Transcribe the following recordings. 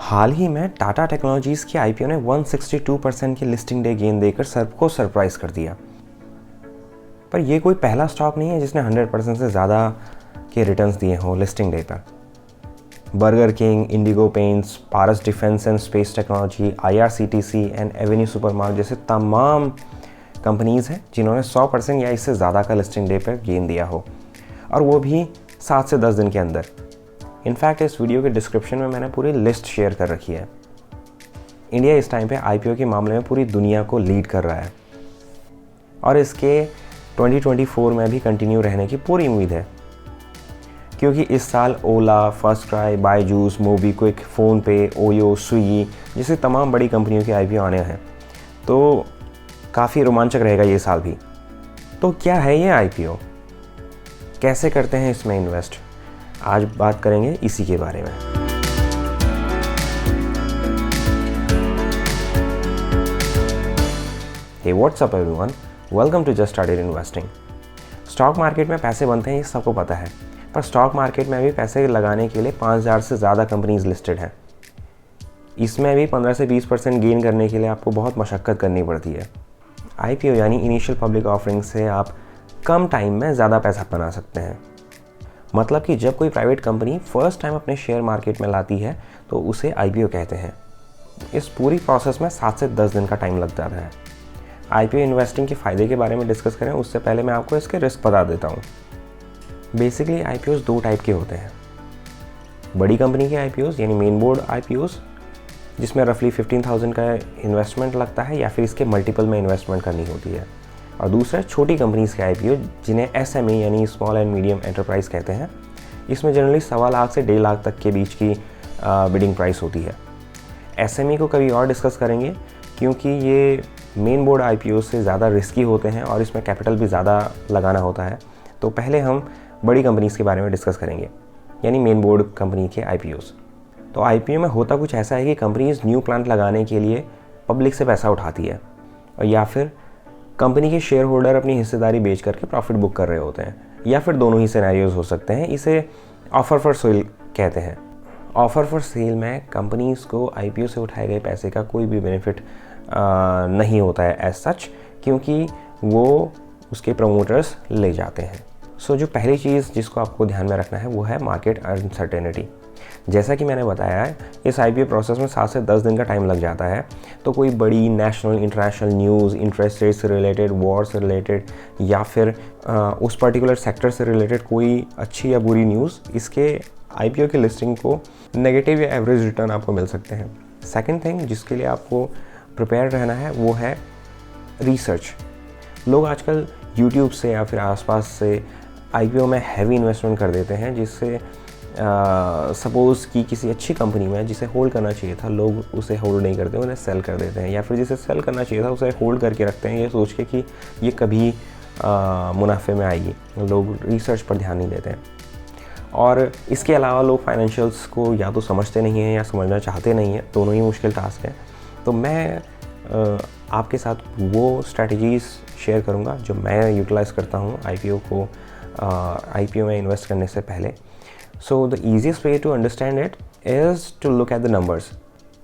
हाल ही में टाटा टेक्नोलॉजीज़ की आईपीओ ने 162% की लिस्टिंग डे गेन देकर सबको सरप्राइज कर दिया। पर यह कोई पहला स्टॉक नहीं है जिसने 100% से ज़्यादा के रिटर्न्स दिए हों लिस्टिंग डे पर। Burger king, Indigo paints, Paras defence and space technology, IRCTC and Avenue supermart जैसे तमाम कंपनीज़ हैं जिन्होंने 100% या इससे ज़्यादा का लिस्टिंग डे पर गेन दिया हो, और वो भी 7 से 10 दिन के अंदर। इनफैक्ट इस वीडियो के डिस्क्रिप्शन में मैंने पूरी लिस्ट शेयर कर रखी है। इंडिया इस टाइम पे आईपीओ के मामले में पूरी दुनिया को लीड कर रहा है और इसके 2024 में भी कंटिन्यू रहने की पूरी उम्मीद है, क्योंकि इस साल ओला, फर्स्ट क्राई, बायजूस, मोबीक्विक, फ़ोनपे, ओयो, स्विगी जैसे तमाम बड़ी कंपनियों के आईपीओ आने हैं, तो काफ़ी रोमांचक रहेगा ये साल भी। तो क्या है ये आईपीओ, कैसे करते हैं इसमें इन्वेस्ट, आज बात करेंगे इसी के बारे में। Hey what's up everyone, welcome to just started investing. Stock market में पैसे बनते हैं ये सबको पता है, पर स्टॉक मार्केट में भी पैसे लगाने के लिए 5000 से ज़्यादा कंपनीज लिस्टेड हैं। इसमें भी 15 से 20% गेन करने के लिए आपको बहुत मशक्क़त करनी पड़ती है। आईपीओ यानी इनिशियल पब्लिक ऑफरिंग से आप कम टाइम में ज़्यादा पैसा बना सकते हैं। मतलब कि जब कोई प्राइवेट कंपनी फर्स्ट टाइम अपने शेयर मार्केट में लाती है तो उसे आईपीओ कहते हैं। इस पूरी प्रोसेस में 7 से 10 दिन का टाइम लग जाता है। आईपीओ इन्वेस्टिंग के फ़ायदे के बारे में डिस्कस करें उससे पहले मैं आपको इसके रिस्क बता देता हूँ। बेसिकली आईपीओज़ 2 टाइप के होते हैं। बड़ी कंपनी के आईपीओज़ यानी मेन बोर्ड आईपीओज़, जिसमें रफली 15,000 का इन्वेस्टमेंट लगता है या फिर इसके मल्टीपल में इन्वेस्टमेंट करनी होती है। और दूसरा छोटी कंपनीज़ के आईपीओ जिन्हें एसएमई यानी स्मॉल एंड मीडियम एंटरप्राइज कहते हैं। इसमें जनरली 1.25 लाख से 1.5 लाख तक के बीच की बिडिंग प्राइस होती है। एसएमई को कभी और डिस्कस करेंगे, क्योंकि ये मेन बोर्ड आईपीओ से ज़्यादा रिस्की होते हैं और इसमें कैपिटल भी ज़्यादा लगाना होता है। तो पहले हम बड़ी कंपनीज़ के बारे में डिस्कस करेंगे, यानी मेन बोर्ड कंपनी के आईपीओज़। तो आईपीओ में होता कुछ ऐसा है कि कंपनीज़ न्यू प्लांट लगाने के लिए पब्लिक से पैसा उठाती है, और या फिर कंपनी के शेयर होल्डर अपनी हिस्सेदारी बेच करके प्रॉफिट बुक कर रहे होते हैं, या फिर दोनों ही सिनेरियोज हो सकते हैं। इसे ऑफ़र फॉर सेल कहते हैं। ऑफ़र फॉर सेल में कंपनीज़ को आईपीओ से उठाए गए पैसे का कोई भी बेनिफिट नहीं होता है एज सच, क्योंकि वो उसके प्रमोटर्स ले जाते हैं। सो जो पहली चीज़ जिसको आपको ध्यान में रखना है वो है मार्केट अनसर्टेनिटी। जैसा कि मैंने बताया है, इस आईपीओ प्रोसेस में 7 से 10 दिन का टाइम लग जाता है। तो कोई बड़ी national international news, interest rate से रिलेटेड, वॉर से रिलेटेड, या फिर उस पर्टिकुलर सेक्टर से रिलेटेड कोई अच्छी या बुरी न्यूज़, इसके आईपीओ की लिस्टिंग को नेगेटिव या एवरेज रिटर्न आपको मिल सकते हैं। सेकंड थिंग जिसके लिए आपको प्रिपेयर रहना है वो है रिसर्च। लोग आजकल यूट्यूब से या फिर आसपास से आईपीओ में हैवी इन्वेस्टमेंट कर देते हैं, जिससे सपोज़ कि किसी अच्छी कंपनी में जिसे होल्ड करना चाहिए था, लोग उसे होल्ड नहीं करते, उन्हें सेल कर देते हैं, या फिर जिसे सेल करना चाहिए था उसे होल्ड करके रखते हैं ये सोच के कि ये कभी मुनाफे में आएगी। लोग रिसर्च पर ध्यान नहीं देते हैं। और इसके अलावा लोग फाइनेंशियल्स को या तो समझते नहीं हैं या समझना चाहते नहीं हैं, दोनों ही मुश्किल टास्क है। तो मैं आपके साथ वो स्ट्रैटेजीज़ शेयर करूँगा जो मैं यूटिलाइज़ करता हूँ आईपीओ में इन्वेस्ट करने से पहले। So the easiest way to understand it is to look at the numbers।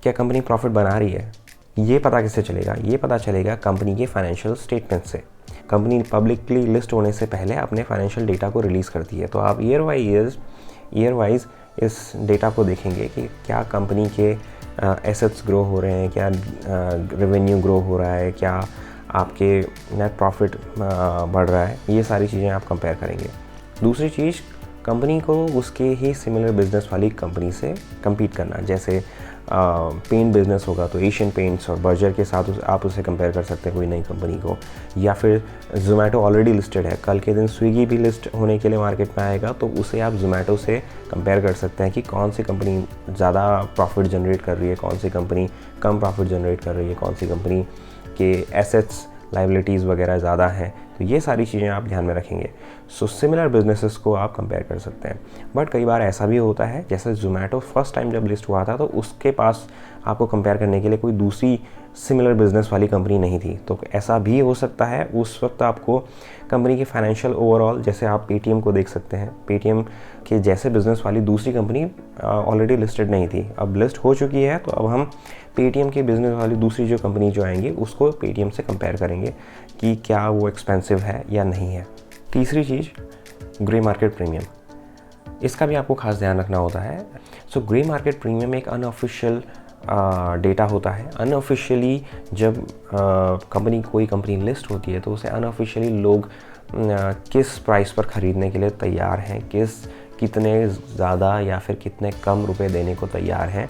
क्या कंपनी प्रॉफिट बना रही है, ये पता किससे चलेगा? ये पता चलेगा कंपनी के फाइनेंशियल स्टेटमेंट से। कंपनी पब्लिकली लिस्ट होने से पहले अपने फाइनेंशियल डेटा को रिलीज़ करती है। तो आप ईयर वाइज इस डेटा को देखेंगे कि क्या कंपनी के एसेट्स ग्रो हो रहे हैं, क्या रेवेन्यू ग्रो हो रहा है, क्या आपके नेट प्रॉफिट बढ़ रहा है। ये सारी चीज़ें आप कंपेयर करेंगे। दूसरी चीज़, कंपनी को उसके ही सिमिलर बिजनेस वाली कंपनी से compete करना। जैसे पेंट बिजनेस होगा तो एशियन पेंट्स और बर्जर के साथ आप उसे कंपेयर कर सकते हैं कोई नई कंपनी को। या फिर जोमेटो ऑलरेडी लिस्टेड है, कल के दिन स्विगी भी लिस्ट होने के लिए मार्केट में आएगा, तो उसे आप जोमेटो से कंपेयर कर सकते हैं कि कौन सी कंपनी ज़्यादा प्रॉफिट जनरेट कर रही है, कौन सी कंपनी कम प्रॉफिट जनरेट कर रही है, कौन सी कंपनी के एसेट्स लाइबिलिटीज़ वगैरह ज़्यादा हैं, तो ये सारी चीज़ें आप ध्यान में रखेंगे। सो सिमिलर बिजनेसेस को आप कंपेयर कर सकते हैं। बट कई बार ऐसा भी होता है, जैसे ज़ोमैटो फर्स्ट टाइम जब लिस्ट हुआ था तो उसके पास आपको कंपेयर करने के लिए कोई दूसरी सिमिलर बिजनेस वाली कंपनी नहीं थी। तो ऐसा भी हो सकता है उस वक्त आपको कंपनी के फाइनेंशियल ओवरऑल, जैसे आप पेटीएम को देख सकते हैं, पेटीएम के जैसे बिजनेस वाली दूसरी कंपनी ऑलरेडी लिस्टेड नहीं थी, अब लिस्ट हो चुकी है। तो अब हम पेटीएम के बिजनेस वाली दूसरी जो कंपनी जो आएंगी उसको पेटीएम से कंपेयर करेंगे कि क्या वो एक्सपेंसिव है या नहीं है। तीसरी चीज़, ग्रे मार्केट प्रीमियम, इसका भी आपको खास ध्यान रखना होता है। सो ग्रे मार्केट प्रीमियम एक अनऑफिशियल डेटा होता है। अनऑफिशियली जब कोई कंपनी लिस्ट होती है तो उसे अनऑफिशियली लोग किस प्राइस पर ख़रीदने के लिए तैयार हैं, कितने ज़्यादा या फिर कितने कम रुपए देने को तैयार हैं,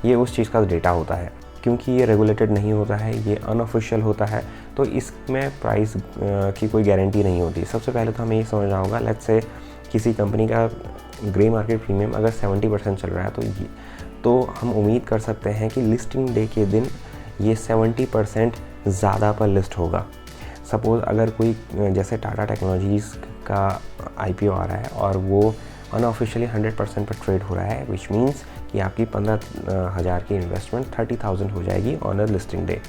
ये उस चीज़ का डेटा होता है। क्योंकि ये रेगुलेटेड नहीं होता है, ये अनऑफिशियल होता है, तो इसमें प्राइस की कोई गारंटी नहीं होती। सबसे पहले तो हमें ये समझना होगा, लेट्स से किसी कंपनी का ग्रे मार्केट प्रीमियम अगर 70% चल रहा है तो हम उम्मीद कर सकते हैं कि लिस्टिंग डे के दिन ये 70% ज़्यादा पर लिस्ट होगा। सपोज़ अगर कोई जैसे टाटा टेक्नोलॉजीज़ का IPO आ रहा है और वो अनऑफिशियली 100% पर ट्रेड हो रहा है, विच मीन्स कि आपकी 15,000 की इन्वेस्टमेंट 30,000 हो जाएगी ऑन अ लिस्टिंग डे।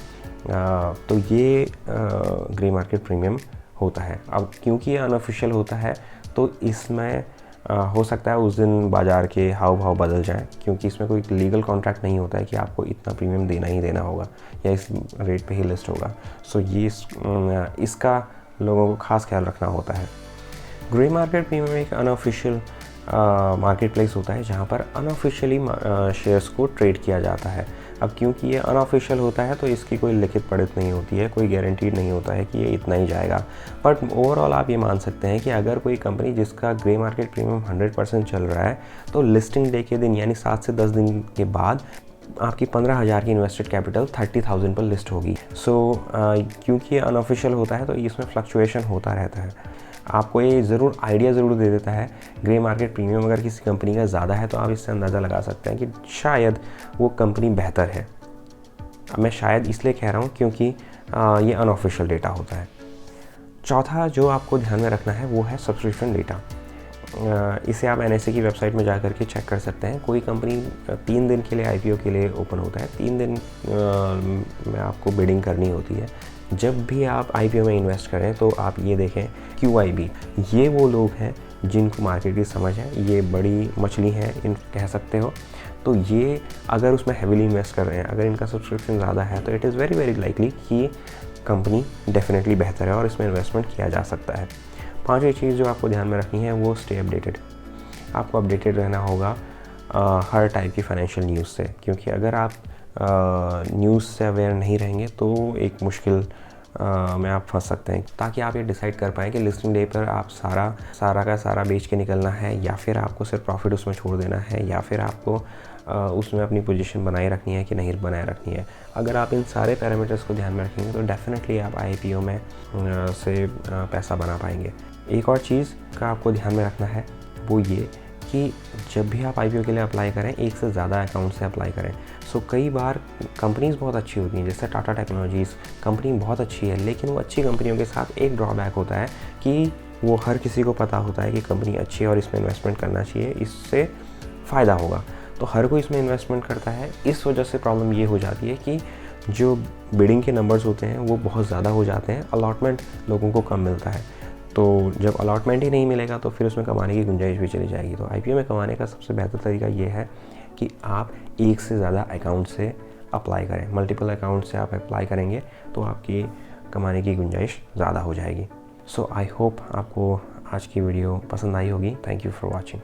तो ये ग्रे मार्केट प्रीमियम होता है। अब क्योंकि ये अनऑफिशियल होता है तो इसमें हो सकता है उस दिन बाज़ार के हाव भाव बदल जाएं, क्योंकि इसमें कोई लीगल कॉन्ट्रैक्ट नहीं होता है कि आपको इतना प्रीमियम देना ही देना होगा या इस रेट पे ही लिस्ट होगा। सो ये इसका लोगों को खास ख्याल रखना होता है। ग्रे मार्केट प्रीमियम एक अनऑफिशियल मार्केट प्लेस होता है जहाँ पर अनऑफिशियली शेयर्स को ट्रेड किया जाता है। अब क्योंकि ये अनऑफिशियल होता है तो इसकी कोई लिखित पढ़ित नहीं होती है, कोई गारंटीड नहीं होता है कि ये इतना ही जाएगा। बट ओवरऑल आप ये मान सकते हैं कि अगर कोई कंपनी जिसका ग्रे मार्केट प्रीमियम 100% चल रहा है तो लिस्टिंग डे के दिन यानी 7 से 10 दिन के बाद आपकी 15,000 की इन्वेस्टेड कैपिटल 30,000 पर लिस्ट होगी। सो क्योंकि ये अनऑफिशियल होता है तो इसमें फ्लक्चुएशन होता रहता है। आपको ये ज़रूर आइडिया ज़रूर दे देता है। ग्रे मार्केट प्रीमियम अगर किसी कंपनी का ज़्यादा है तो आप इससे अंदाज़ा लगा सकते हैं कि शायद वो कंपनी बेहतर है। अब मैं शायद इसलिए कह रहा हूँ क्योंकि ये अनऑफिशियल डेटा होता है। चौथा जो आपको ध्यान में रखना है वो है सब्सक्रिप्शन डेटा। इसे आप NSE की वेबसाइट में जा कर के चेक कर सकते हैं। कोई कंपनी 3 दिन के लिए IPO के लिए ओपन होता है, 3 दिन में आपको बिडिंग करनी होती है। जब भी आप IPO में इन्वेस्ट करें तो आप ये देखें QIB, ये वो लोग हैं जिनको मार्केट की समझ है, ये बड़ी मछली हैं इन कह सकते हो। तो ये अगर उसमें हैविली इन्वेस्ट कर रहे हैं, अगर इनका सब्सक्रिप्शन ज़्यादा है तो it is very very likely कि कंपनी डेफिनेटली बेहतर है और इसमें इन्वेस्टमेंट किया जा सकता है। पांचवी चीज़ जो आपको ध्यान में रखनी है वो स्टे अपडेटेड। आपको अपडेटेड रहना होगा हर टाइप की फाइनेंशियल न्यूज़ से, क्योंकि अगर आप न्यूज़ से अवेयर नहीं रहेंगे तो एक मुश्किल में आप फंस सकते हैं। ताकि आप ये डिसाइड कर पाएँ कि लिस्टिंग डे पर आप सारा का सारा बेच के निकलना है या फिर आपको सिर्फ प्रॉफिट उसमें छोड़ देना है या फिर आपको उसमें अपनी पोजीशन बनाए रखनी है कि नहीं बनाए रखनी है। अगर आप इन सारे पैरामीटर्स को ध्यान में रखेंगे तो डेफिनेटली आप IPO में से पैसा बना पाएंगे। एक और चीज़ का आपको ध्यान में रखना है वो ये कि जब भी आप IPO के लिए अप्लाई करें, एक से ज़्यादा अकाउंट से अप्लाई करें। सो कई बार कंपनीज़ बहुत अच्छी होती हैं, जैसे टाटा टेक्नोलॉजीज़ कंपनी बहुत अच्छी है, लेकिन वो अच्छी कंपनियों के साथ एक ड्रॉबैक होता है कि वो हर किसी को पता होता है कि कंपनी अच्छी है और इसमें इन्वेस्टमेंट करना चाहिए, इससे फ़ायदा होगा, तो हर कोई इसमें इन्वेस्टमेंट करता है। इस वजह से प्रॉब्लम ये हो जाती है कि जो बिडिंग के नंबर्स होते हैं वो बहुत ज़्यादा हो जाते हैं, अलॉटमेंट लोगों को कम मिलता है। तो जब अलॉटमेंट ही नहीं मिलेगा तो फिर उसमें कमाने की गुंजाइश भी चली जाएगी। तो IPO में कमाने का सबसे बेहतर तरीका ये है कि आप एक से ज़्यादा अकाउंट से अप्लाई करें। मल्टीपल अकाउंट से आप अप्लाई करेंगे तो आपकी कमाने की गुंजाइश ज़्यादा हो जाएगी। सो आई होप आपको आज की वीडियो पसंद आई होगी। Thank you for watching.